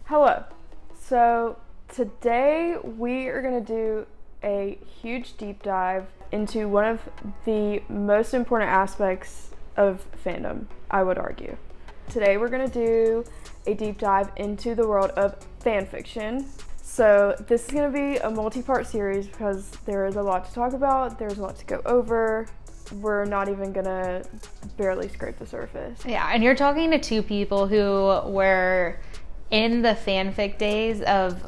Hello. So today we are going to do a huge deep dive into one of the most important aspects of fandom, I would argue. Today we're going to do a deep dive into the world of fan fiction. So this is going to be a multi-part series because there is a lot to talk about, there's a lot to go over. We're not even gonna barely scrape the surface. Yeah, and you're talking to two people who were in the fanfic days of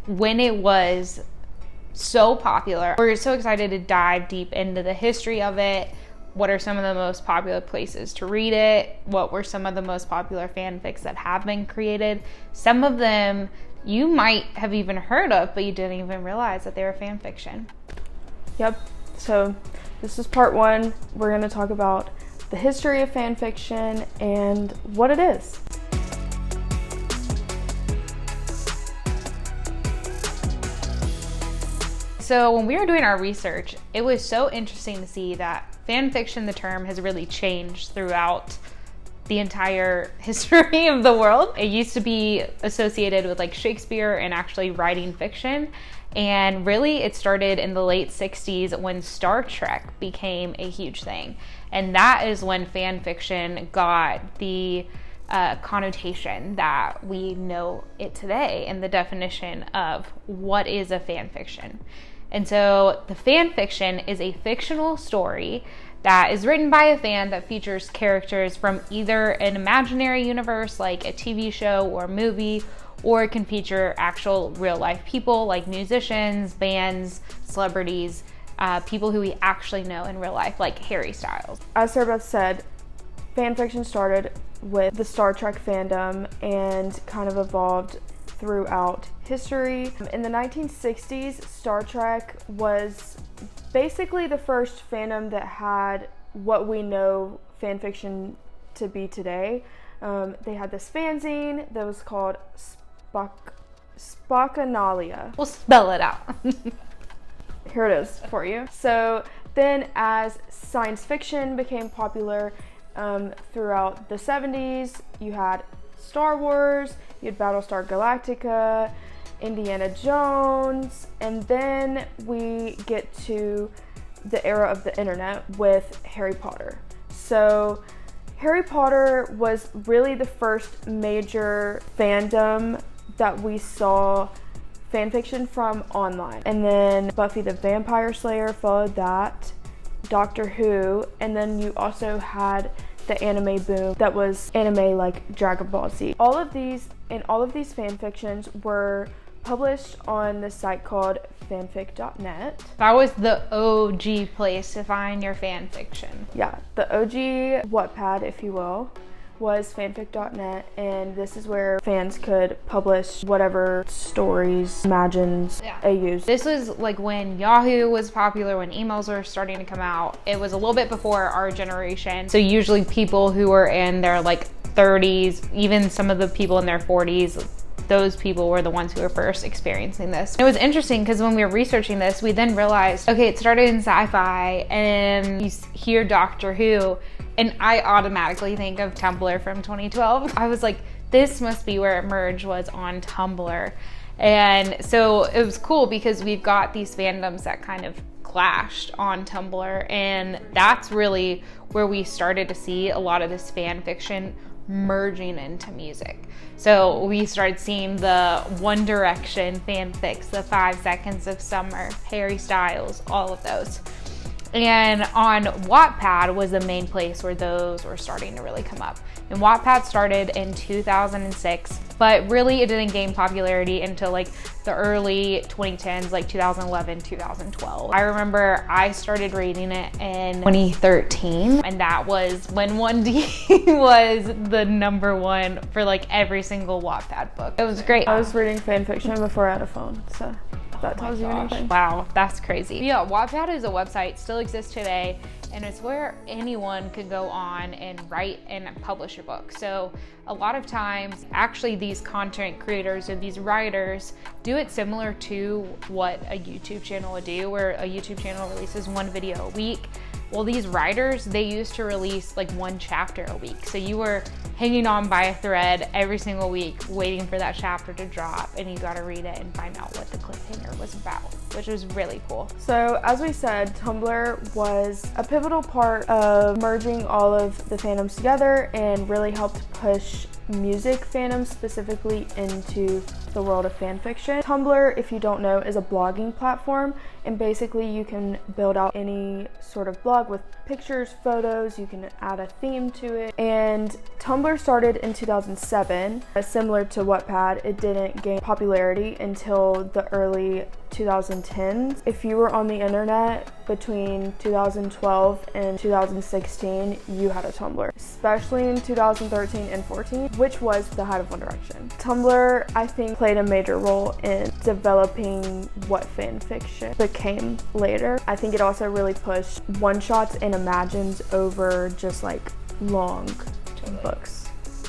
when it was so popular. We're so excited to dive deep into the history of it. What are some of the most popular places to read it? What were some of the most popular fanfics that have been created? Some of them you might have even heard of, but you didn't even realize that they were fan fiction. Yep, so this is part one. We're going to talk about the history of fan fiction and what it is. So when we were doing our research, it was so interesting to see that fan fiction, the term, has really changed throughout the entire history of the world. It used to be associated with like Shakespeare and actually writing fiction. And really it started in the late 60s when Star Trek became a huge thing. And that is when fan fiction got the connotation that we know it today and the definition of what is a fan fiction. And so the fan fiction is a fictional story that is written by a fan that features characters from either an imaginary universe like a TV show or movie, or it can feature actual real life people like musicians, bands, celebrities, people who we actually know in real life, like Harry Styles. As Sarah Beth said, fan fiction started with the Star Trek fandom and kind of evolved throughout history. In the 1960s, Star Trek was basically the first fandom that had what we know fan fiction to be today. They had this fanzine that was called Spockanalia. We'll spell it out. Here it is for you. So then as science fiction became popular throughout the 70s, you had Star Wars, you had Battlestar Galactica, Indiana Jones, and then we get to the era of the internet with Harry Potter. So Harry Potter was really the first major fandom that we saw fanfiction from online. And then Buffy the Vampire Slayer followed that, Doctor Who, and then you also had the anime boom that was anime like Dragon Ball Z. All of these fanfictions were published on this site called fanfic.net. That was the OG place to find your fan fiction. Yeah, the OG Wattpad, if you will, was fanfic.net, and this is where fans could publish whatever stories, imagines, they used. This was like when Yahoo was popular, when emails were starting to come out. It was a little bit before our generation. So usually people who were in their like 30s, even some of the people in their 40s, those people were the ones who were first experiencing this. It was interesting because when we were researching this, we then realized, okay, it started in sci-fi and you hear Doctor Who, and I automatically think of Tumblr from 2012. I was like, this must be where it merged, was on Tumblr. And so it was cool because we've got these fandoms that kind of clashed on Tumblr, and that's really where we started to see a lot of this fan fiction merging into music. So we started seeing the One Direction fanfics, the 5 Seconds of Summer, Harry Styles, all of those. And on Wattpad was the main place where those were starting to really come up. And Wattpad started in 2006, but really it didn't gain popularity until like the early 2010s, like 2011, 2012. I remember I started reading it in 2013, and that was when 1D was the #1 for like every single Wattpad book. It was great. I was reading fan fiction before I had a phone, so that tells you anything. Wow, that's crazy. Yeah, Wattpad is a website, still exists today, and it's where anyone could go on and write and publish a book. So a lot of times, actually these content creators and these writers do it similar to what a YouTube channel would do, where a YouTube channel releases one video a week. Well, these writers, they used to release like one chapter a week. So you were hanging on by a thread every single week, waiting for that chapter to drop, and you got to read it and find out what the cliffhanger was about, which was really cool. So as we said, Tumblr was a pivotal part of merging all of the fandoms together and really helped push music fandoms specifically into the world of fan fiction. Tumblr, if you don't know, is a blogging platform, and basically you can build out any sort of blog with pictures, photos, you can add a theme to it. And Tumblr started in 2007. Similar to Wattpad, it didn't gain popularity until the early 2010s. If you were on the internet between 2012 and 2016, you had a Tumblr, especially in 2013 and 14, which was the height of One Direction. Tumblr, I think, played a major role in developing what fan fiction became later. I think it also really pushed one-shots and imagines over just like long books.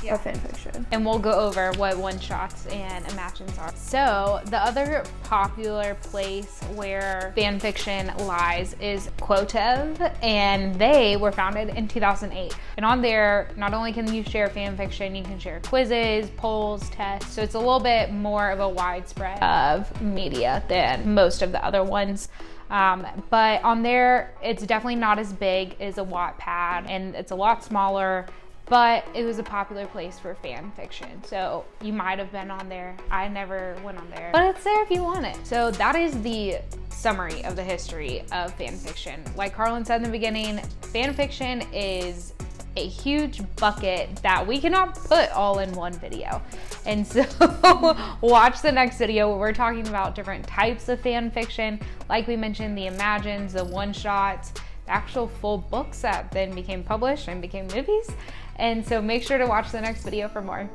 Of fan fiction. And we'll go over what one-shots and imagines are. So the other popular place where fan fiction lies is Quotev, and they were founded in 2008. And on there, not only can you share fan fiction, you can share quizzes, polls, tests. So it's a little bit more of a widespread of media than most of the other ones. But on there, it's definitely not as big as a Wattpad, and it's a lot smaller. But it was a popular place for fan fiction. So you might have been on there. I never went on there, but it's there if you want it. So that is the summary of the history of fan fiction. Like Carlin said in the beginning, fan fiction is a huge bucket that we cannot put all in one video. And so watch the next video where we're talking about different types of fan fiction. Like we mentioned, the imagines, the one-shots, the actual full books that then became published and became movies. And so make sure to watch the next video for more.